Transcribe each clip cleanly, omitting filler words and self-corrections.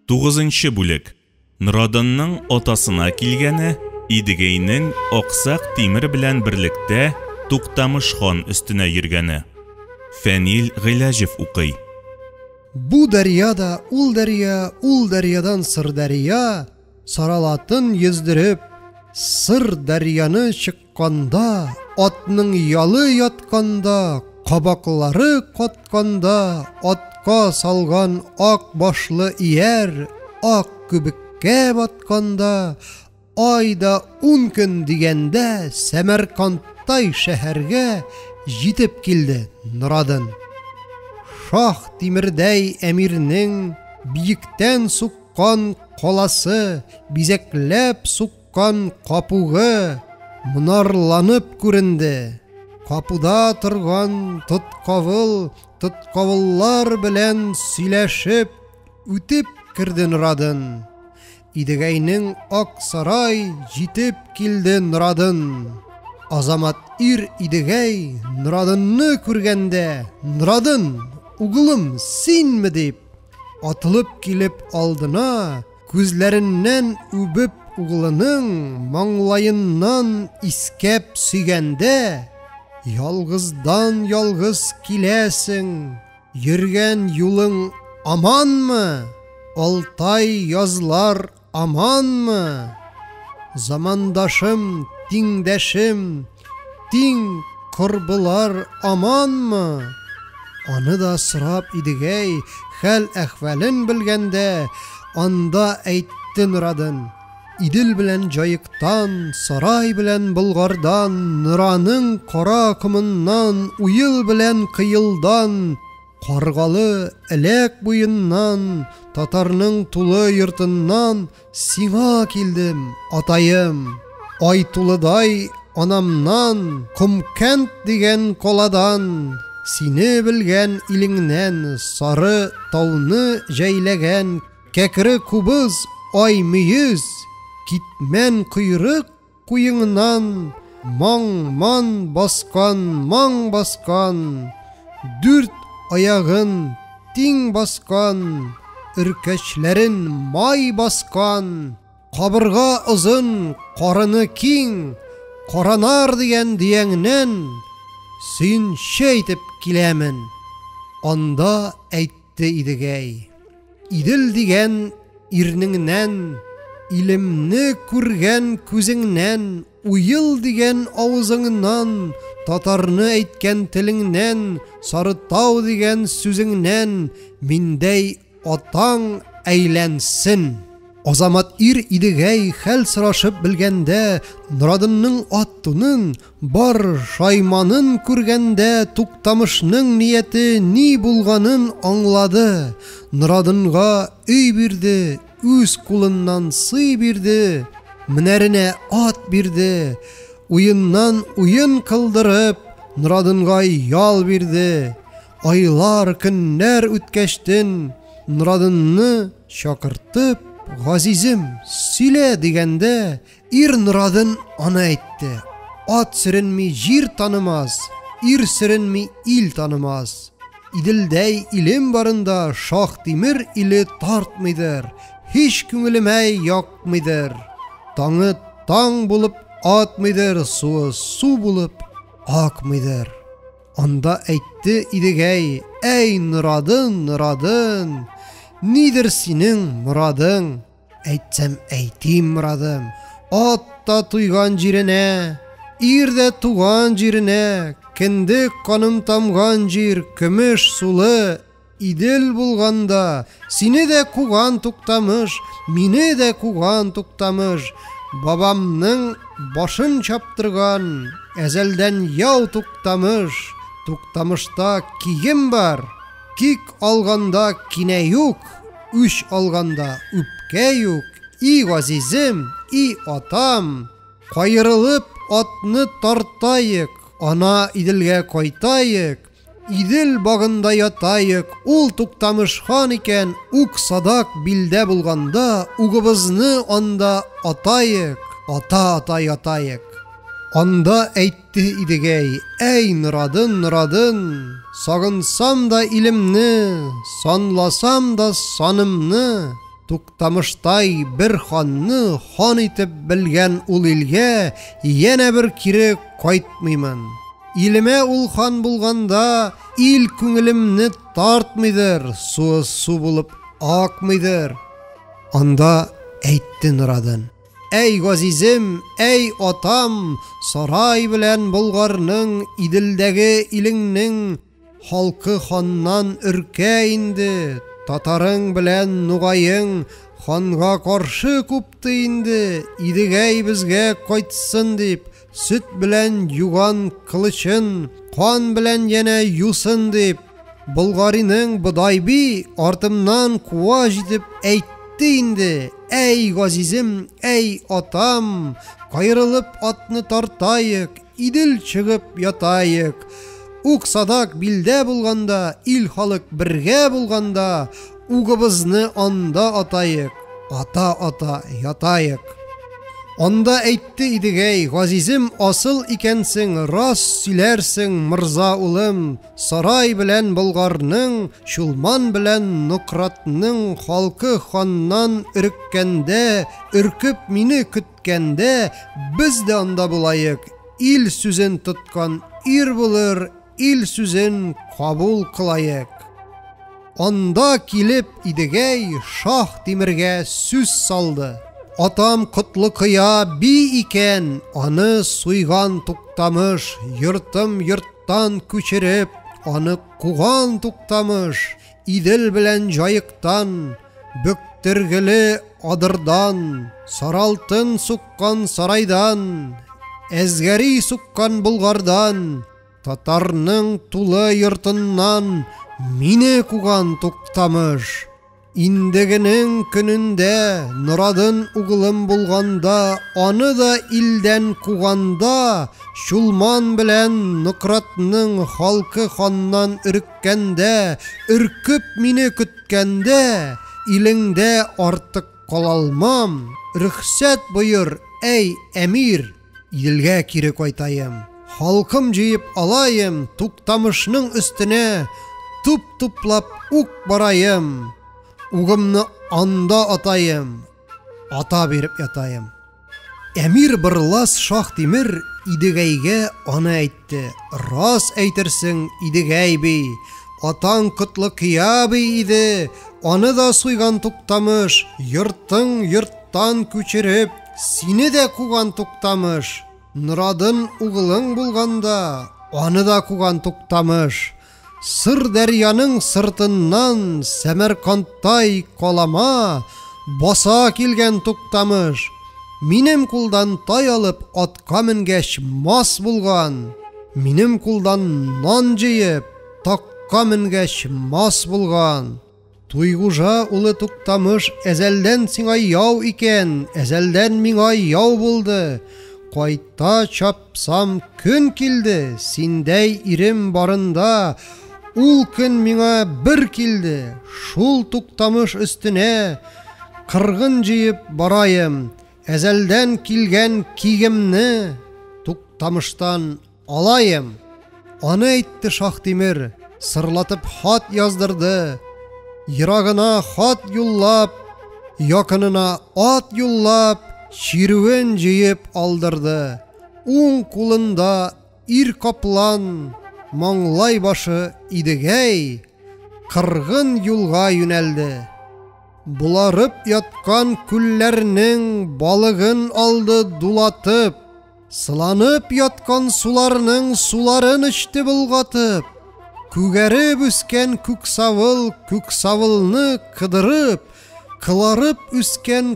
9-нчы бүлек. Норадынның атасына килгәне, Идегәйнең аксак тимер белән берлектә Туктамыш хан өстенә йөргәне. Фәнил Гыйләҗев укый. Бу дәрьяда ул дәрьядан сыр дәрья, саралатын йөздереп, сыр дәрьяны чыкканда, атның ялы ятканда, кабаклары катканда, атка салган ак башлы ияр, ак күбеккә батканда, айда 10 көн дигәндә Сәмәркандтай шәһәргә җитеп килде Норадын. Шах Тимердәй әмирнең биектән суккан каласы, бизәкләп суккан капугы монарланып күренде. Капуда торган тоткавыллар белән сөйләшеп үтеп кирде Норадын. Идегәйнең ак сарай җитеп килде Норадын. Азамат ир Идегәй Норадынны күргәндә, Норадын, угылым, синме дип, атылып килеп алдына, күзләреннән үбеп угылының маңлаеннан искәп сөйгәндә, ялгыздан ялгыз киләсең, йөргән юлың аманмы? Алтай язлар аманмы? Замандашым, тиңдәшем, тиң корбылар аманмы? Аны да сорап Идегәй хәл-әхвәлен белгәндә, анда әйтте Норадын. Идел белән җаектан, сарай белән болгардан, Нораның кара комыннан, уел белән кыелдан, каргалы эләк буеннан, татарның тулы йортыннан сиңа килдем, атаем. Ай тулыдай анамнан, Кумкәнт дигән каладан, сине белгән илеңнән, сары тауны җәйләгән, кәкре кубыз, ай мөез, китмән койрык куеңнан, маң баскан, 4 аягын тиң баскан, үркәчләрен май баскан, кабырга озын, карыны киң, каранар дигән диеңнән сөенчә итеп киләмен. Анда әйтте Идегәй. Идел дигән ирнеңнән, илемне күргән күзеңнән, уел дигән авызыңнан, татарны әйткән телеңнән, Сарытау дигән сүзеңнән, миндәй атаң әйләнсен. Азамат ир Идегәй хәл сорашып белгәндә, Норадынның аттының бар шайманын күргәндә, Туктамышның нияте ни булганын аңлады. Норадынга өй бирде, үз кулыннан сый бирде, менәренә ат бирде, уеннан уен кылдырып, Норадынга ял бирде. Айлар, көннәр үткәчтен, Норадынны чакыртып, Газизем, сөйлә дигәндә, ир Норадын аны әйтте. Ат сөренми җир танымас, ир сөренми ил танымас. Иделдәй илем барында Шах Тимер иле тартмыйдыр, һич күңелемә якмыйдыр. Таңы таң булып атмыйдыр, суы су булып акмыйдыр. Анда әйтте Идегәй: "Әй Норадын, Норадын, нидер синең морадың?" Әйтсәм әйтим морадым: ат та туйган җиренә, ир дә туган җиренә, кендек каным тамган җир, көмеш сулы Идел булганда, сине дә куган Туктамыш, мине дә куган Туктамыш, бабамның башын чаптырган, әзәлдән яу Туктамыш. Туктамышта кием бар, кик алганда кинә юк, үч алганда үпкә юк. И газизем, и атам, кайрылып атны тартайык, ана Иделгә кайтайык, Идел багында ятайык. Ул Туктамыш хан икән, ук садак билдә булганда, угыбызны анда атайык, ата ятайык. Анда әйтте Идегәй: "Әй Норадын, Норадын, сагынсам да илемне, санласам да санымны, Туктамыштай бер ханны хан итеп белгән ул илгә яна бер кире кайтмыймын. Илемә ул хан булганда ил күңелемне тартмыйдыр, суы су булып акмыйдыр. Анда әйтте Норадын: Әй газизем, әй атам, сарай белән Болгарның Иделдәге илеңнең халкы ханнан өркә инде. Татарың белән Нугайың ханга каршы күпте инде. Идегәй безгә кайтсын дип, сөт белән юган кылычын, кан белән яна юсын дип, Болгариның Бодайби артымнан куа җитеп әйтте инде. Әй газизем, әй атам, кайрылып атны тартайык, Идел чыгып ятайык. Ук садак билдә булганда, ил халык бергә булганда, угыбызны анда атайык, ата-ата ятайык. Анда әйтте Идегәй: газизем, асыл икәнсең, рас сөйләрсең, мырза улым. Сарай белән Болгарның, Чулман белән Нократның халкы ханнан өрккәндә, өркеп мине көткәндә, без дә анда булайык. Ил сүзен тоткан ир булыр, ил сүзен кабул кылайык. Анда килеп Идегәй Шах Тимергә сүз салды: Атам Котлыкыя би икән, аны суйган Туктамыш, йортым йорттан күчереп, аны куган Туктамыш, Идел белән Җаектан, Бөктергеле Адырдан, Саралтын суккан сарайдан, Әзгәри суккан Болгардан, Татарның тулы йортыннан мине куган Туктамыш. Индегенең көнендә Норадын угылым булганда, аны да илдән куганда, Чулман белән Нократның халкы ханнан өрккәндә, өркеп мине көткәндә, илеңдә артык калалмам. Рөхсәт боер, әй әмир, Иделгә кире кайтайым. Халкым җыеп алайым, Туктамышның өстенә туп-туплап ук барайым. Угымны анда атайым, ата биреп ятайым. Әмир бырлас Шах Тимер Идегәйгә аны әйтте: Рас әйтерсең, Идегәй бей, атаң Котлыкыя бей иде, аны да суйган Туктамыш, йортың йорттан күчереп, сине дә куган Туктамыш. Норадын угылың булганда, аны да куган Туктамыш. Сыр дәрьяның сыртыннан Сәмәрканттай калама баса килгән Туктамыш, минем кулдан тай алып атка менгәч мас булган, минем кулдан нан җыеп такка менгәч мас булган. Туйгужа улы Туктамыш әзәлдән сиңа яу икән, әзәлдән миңа яу булды. Кайта чапсам көн килде, синдәй ирем барында, ул көн миңа бер килде. Шул Туктамыш өстенә кыргын җыеп барайым, әзәлдән килгән кигемне Туктамыштан алайым. Аны әйтте Шах Тимер, сырлатып хат яздырды. Ерагына хат юллап, якынына ат юллап, чирүен җыеп алдырды. Уң кулында ир каплан, маңлай башы Идегәй кыргын юлга юнәлде. Буларып яткан күлләрнең балыгын алды дулатып, сыланып яткан суларның суларын ичте булгатып, күгәреп үскән күксавылны кыдырып, кыларып үскән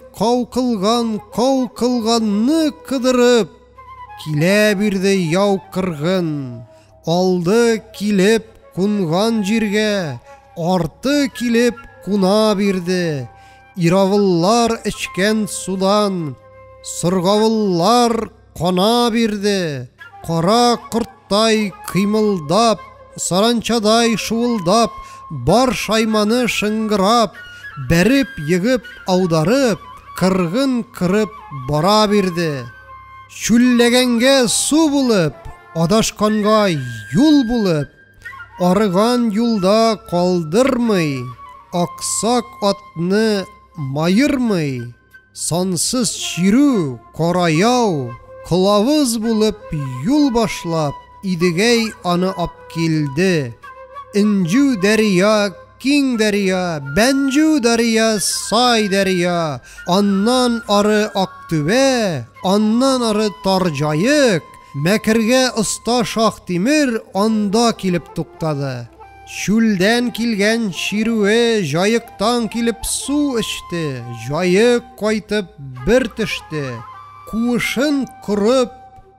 каукылганны кыдырып, килә бирде яу кыргын. Алды килеп кунган җиргә, арты килеп куна бирде. Иравыллар эчкән судан, сыргавыллар кана бирде. Кара корттай кыймылдап, саранчадай шуылдап, бар шайманы шыңгырап, бәреп егып аударып, кыргын кырып бара бирде. Чүлләгәнгә су булып, адашканга юл булып, арыган юлда калдырмый, аксак атны майырмый, сансыз чирү, караяу, кылавыз булып юл башлап, Идегәй аны апкилде. Инҗү дәрья, киң дәрья, Бәнҗү дәрья, сай дәрья, аннан ары Актүбә, аннан ары Тарҗаек, Мәкергә оста Шаһтимер анда килеп туктады. Чүлдән килгән чирүе җаектан килеп су эчте, җаек кайтып бер төште. Куышын корып,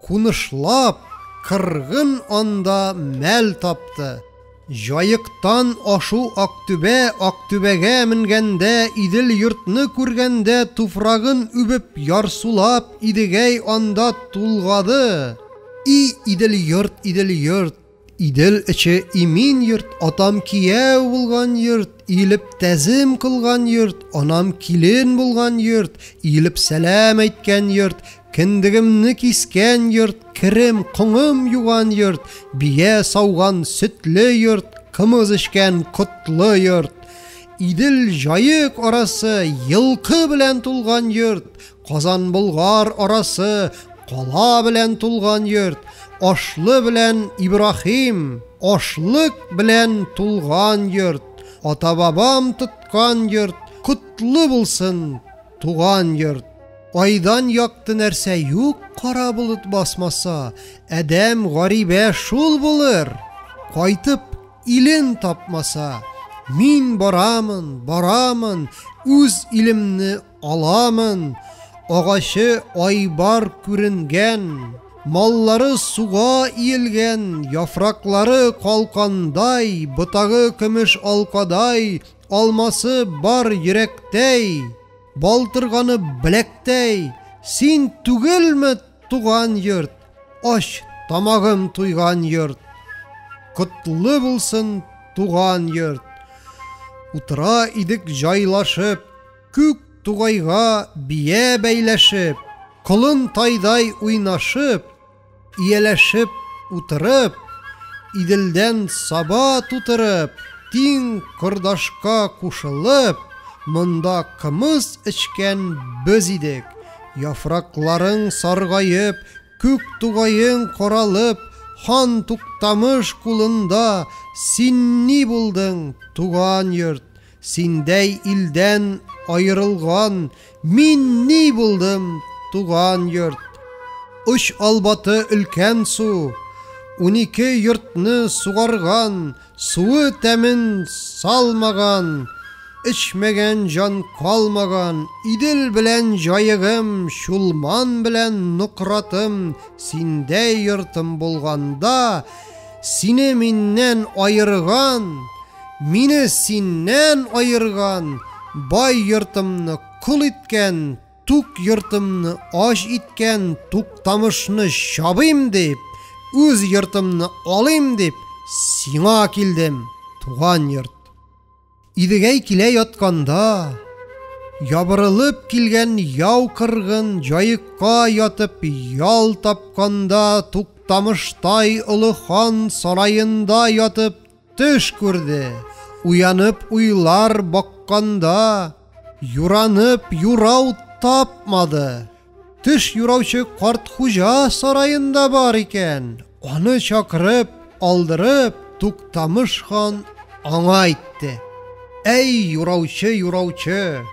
кунышлап, кыргын анда мәл тапты. Җаектан ашу Актүбә, Актүбәгә менгәндә, Идел йортны күргәндә, туфрагын үбеп ярсулап, Идегәй анда тулгады. И Идел йорт, Идел йорт, Идел эче имин йорт, атам кияү булган йорт, илеп тәзим кылган йорт, анам килен булган йорт, илеп сәлам әйткән йорт, киндигемне кискән йорт, кирем, коңым юган йорт, бия сауган сөтле йорт, кымыз эчкән котлы йорт. Идел җаек арасы йылкы белән тулган йорт, Казан Болгар арасы кала белән тулган йорт, Ашлы белән Ибраһим, ашлык белән тулган йорт, ата-бабам тоткан йорт, котлы булсын туган йорт. Айдан якты нәрсә юк, кара болыт басмаса, әдәм гарибә шул булыр, кайтып илен тапмаса. Мин барамын, барамын, үз илемне аламын, агачы айбар күренгән, маллары суга иелгән, яфраклары калкандай, ботагы көмеш алкадай, алмасы бар йөрәктәй, балтырганы беләктәй. Син түгелме туган йорт, аш тамагым туйган йорт, котлы булсын туган йорт. Утыра идек җайлашып, күк тугайга бия бәйләшеп, колын тайдай уйнашып, ияләшеп утырып, Иделдән саба тутырып, тиң кордашка кушылып, монда кымыз эчкән без идек. Яфракларың саргайып, күк тугайың каралып, хан Туктамыш кулында, син ни булдың туган йорт? Синдәй илдән айырылган, мин ни булдым туган йорт? Үч албаты өлкән су, 12 йортны сугарган, суы тәмен салмаган, эчмәгән жан калмаган. Идел белән җаегым, Чулман белән Нукратым, синдәй йортым булганда, сине миннән айырган, мине синнән айырган, бай йортымны кул иткән, тук йортымны аш иткән, Туктамышны чабыйм дип, үз йортымны алыйм дип, сиңа килдем, туган йорт. Идегәй килә ятканда, ябырылып килгән яу кыргын, җаекка ятып ял тапканда, Туктамыштай олы хан сараенда ятып төш күрде. Уянып уйлар бакканда, юранып юрау тапмады. Төш юраучы карт хуҗа сараенда бар икән. Аны чакырып, алдырып, Туктамыш хан аңа әйтте: Әй юраучы, юраучы,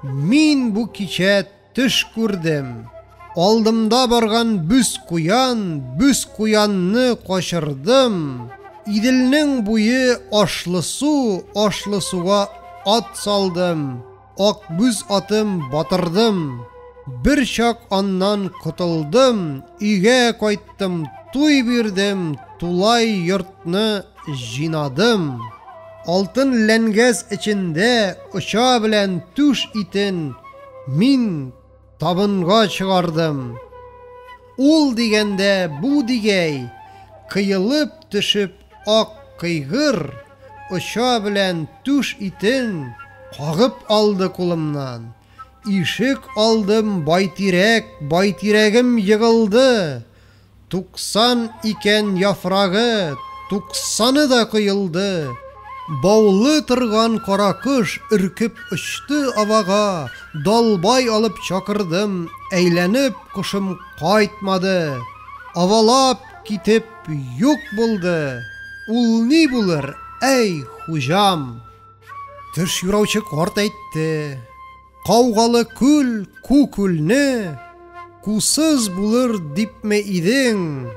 мин бу кичә төш күрдем. Алдымда барган бүз куянны качырдым. Иделнең буе ашлы суга ат салдым. Ак бүз атым батырдым. Бер чак аннан котылдым. Өйгә кайттым, туй бирдем, тулай йортны җинадым. Алтын ләнгәз içində оча белән түш итен мин табынга чыгардым. Ул дигәндә бу дигәй, кыелып төшеп ак кыйгыр, оча белән түш итен кагып алды кулымнан. Ишек алдым байтирәгем егылды. 90 икән яфрагы, 90-ы да кыелды. Баулы торган каракыш үркеп очты авага, далбай алып чакырдым, әйләнеп кушым кайтмады. Авалап китеп юк булды. Ул ни булыр, әй хуҗам? Төш юраучы карт әйтте. Каугалы күл, күлне, кусыз булыр дипме идең?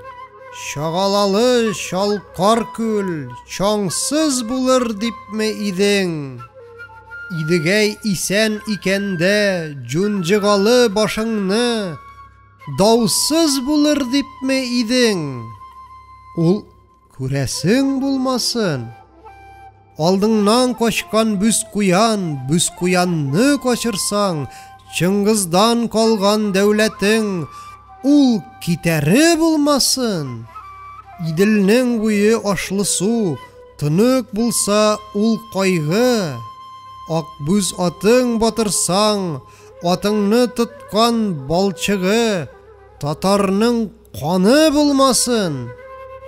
Шагалалы шалкар күл, чаңсыз булыр дипме идең? Идегәй исән икәндә, җунҗыгалы башыңны, даусыз булыр дипме идең? Ул күрәсең булмасын. Алдыңнан качкан бүз куянны качырсаң, Чыңгыздан калган дәүләтең, ул китәре булмасын. Иделнең буе ашлы су, тынык булса ул кайгы. Ак бүз атың батырсаң, атыңны тоткан балчыгы, татарның каны булмасын.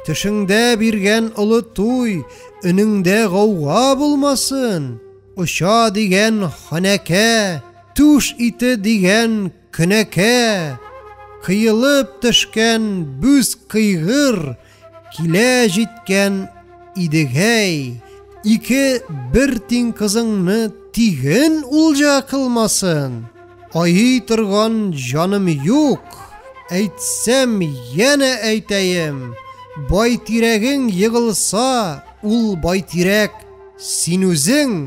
Тишеңдә биргән олы туй, өнеңдә гауга булмасын. Уша дигән ханәкә, туш ите дигән көнәкә, кыйылып төшкән бүз кыйгыр, килә җиткән идегәй, ике бер тиң кызыңны тиген улҗа кылмасын. Айый торган җаным юк, әйтсәм янә әйтәем, бай тирәгең егылса, ул бай тирәк син үзең.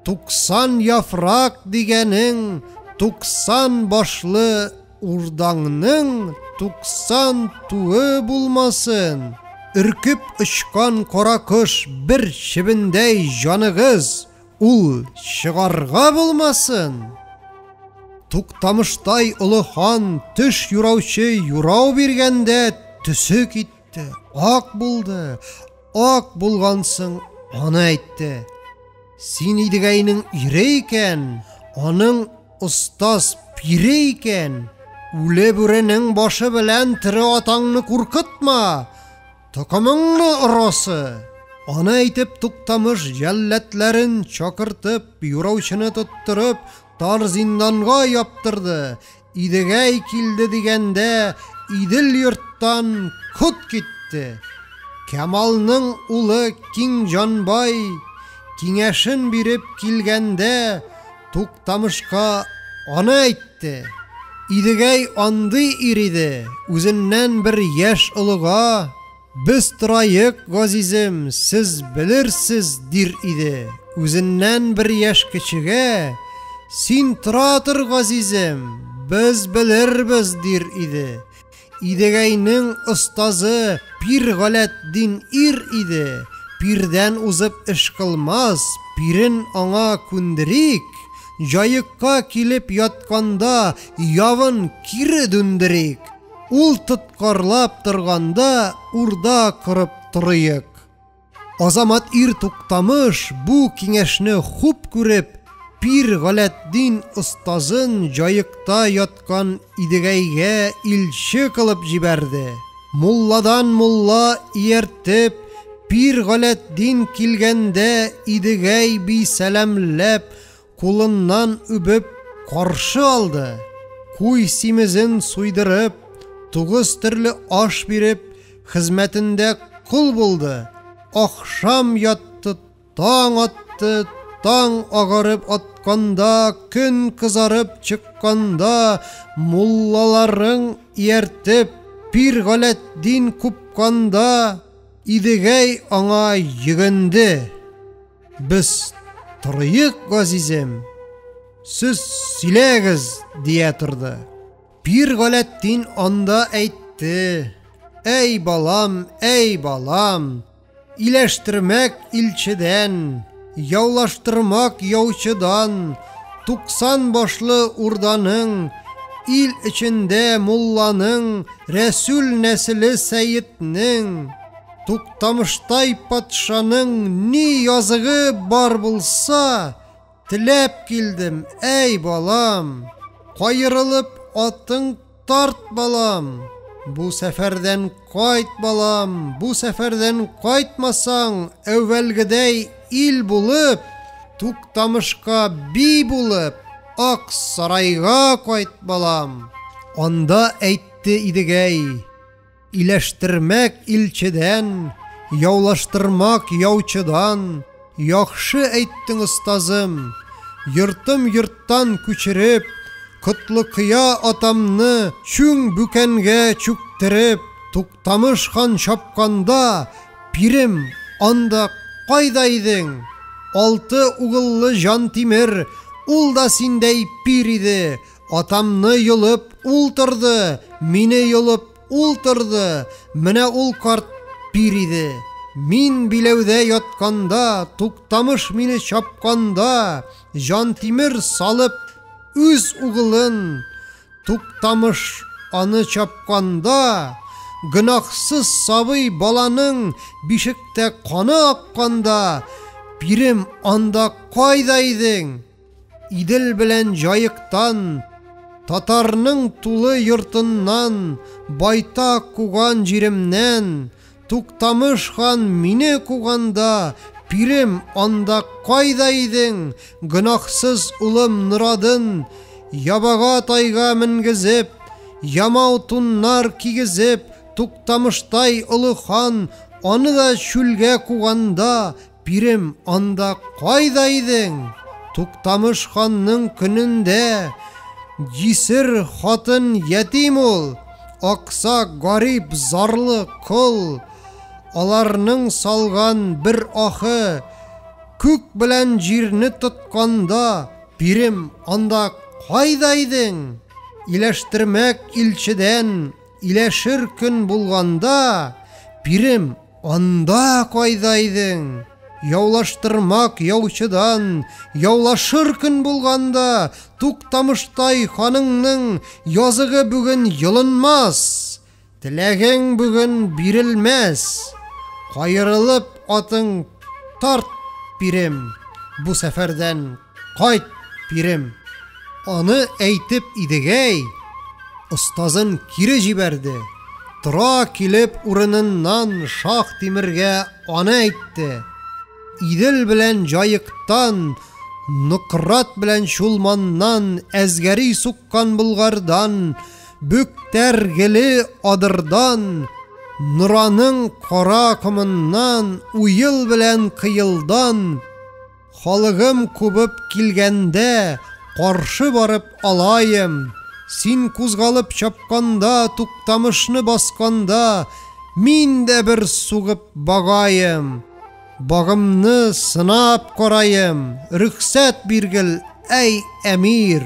90 яфрак дигәнең, 90 башлы урдаңның 90 туы булмасын. Үркеп очкан кара кош бер чебендәй җаныгыз, ул чыгарга булмасын. Туктамыштай олы хан төш юраучы юрау биргәндә төсе китте, ак булды. Ак булгансың, аны әйтте. Син идегәйнең ире икән, аның остаз пире икән. Үле бүренең башы белән тире атаңны куркытма, токымыңны орасы. Аны әйтеп Туктамыш җәлләтләрен чакыртып, юраучыны тоттырып, тар зинданга яптырды. Идегәй килде дигәндә, Идел йорттан кут китте. Кәмалның улы Киңҗанбай киңәшен биреп килгәндә, Туктамышка аны әйтте. Идегәй андый ириде, үзеннән бер яшь олыга, без торайык, газизем, сез белерсез, дир иде. Үзеннән бер яшь кечегә, син тора тор, газизем, без белербез, дир иде. Идегәйнең остазы Пир Галәддин ир иде. Пирдән узып эш кылмас, пирен аңа күндерик. Җаекка килеп ятканда явын кире дүндерик. Ул тоткарлап торганда урда кырып торыйык. Азамат ир Туктамыш бу киңәшне хуп күреп, Пир Галәддин остазын җаекта яткан идегәйгә илче кылып җибәрде. Мулладан мулла ияртеп, Пир Галәддин килгәндә идегәй би сәламләп, кулыннан үбеп каршы алды. Куй симезен суйдырып, 9 төрле аш биреп, хезмәтендә кул булды. Ахшам ятты, таң атты, таң агарып атканда, көн кызарып чыкканда, муллаларың ияртеп, Пир Галәддин купканда, идегәй аңа йөгенде. Без торыйык, газизем, сез сөйләгез, дия торды. Пир Галәддин анда әйтте. Әй балам, иләштермәк илчедән, яулаштырмак яучыдан, 90 башлы урданың, ил içендә мулланың, Рәсүл нәселе Сәйетнең, Туктамыштай патшаның ни языгы бар булса, теләп килдем, әй балам. Кайрылып атың тарт, балам. Бу сәфәрдән кайт, балам. Бу сәфәрдән кайтмасаң, әүвәлгедәй ил булып, Туктамышка бий булып, Ак сарайга кайт балам. Анда әйтте Идегәй, иләштермәк илчедән, яулаштырмак яучыдан, яхшы әйттең остазым, йортым йорттан күчереп, Котлыкыя атамны чүң бүкәнгә чүктереп, Туктамыш хан чапканда, пирем анда кайда идең? 6 угыллы Жантимер, ул да синдәй пир иде, атамны йолып ултырды, мине йолып ултырды, менә ул карт пир иде. Мин биләүдә ятканда, Туктамыш мине чапканда, Жантимер салып үз угылын, Туктамыш аны чапканда, гынахсыз сабый баланың бишектә каны акканда, пирем анда кайда идең? Идел белән Җаектан, татарның тулы йортыннан, байтак куган җиремнән, Туктамыш хан мине куганда, пирем анда кайда идең? Гынахсыз улым Норадын, ябага тайга менгезеп, ямау туннар кигезеп, Туктамыштай олы хан, аны да чүлгә куганда, пирем анда кайда идең? Туктамыш ханның көнендә, җисер хатын ятим ул, аксак гарип зарлы кол, аларның салган бер ахы, күк белән җирне тотканда, пирем анда кайда идең? Иләштермәк илчедән, иләшер көн булганда, пирем анда кайда идең? Яулаштырмак яучыдан, яулашыр көн булганда, Туктамыштай ханыңның языгы бүген йылынмас, теләгең бүген бирелмәс. Кайрылып атың тарт, пирем, бу сәфәрдән кайт, пирем. Аны әйтеп Идегәй остазын кире җибәрде. Тора килеп урыныннан Шаһ-Тимергә аны әйтте. Идел белән Җаектан, Нократ белән Чулманнан, әзгәри суккан Булгардан, Бүктәргеле Адырдан, Нораның кара кымыннан, Уйыл белән Кыйылдан, халыгым күбеп килгәндә, каршы барып алайым. Син кузгалып чапканда, Туктамышны басканда, мин дә бер сугып багайым. Багымны сынап карайым, рөхсәт биргел, әй әмир.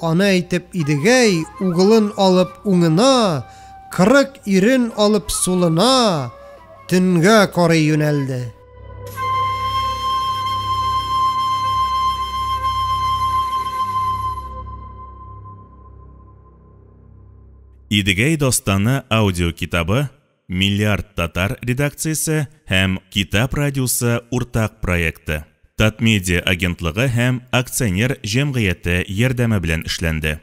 Аны әйтеп Идегәй угылын алып уңына, 40 ирен алып сулына, төнгә карый юнәлде. Идегәй достаны аудио китабы Миллиард татар редакциясе һәм Китап радиосы уртак проекты. Татмедиа агентлыгы һәм акционер җәмгыяте ярдәме белән эшләнде.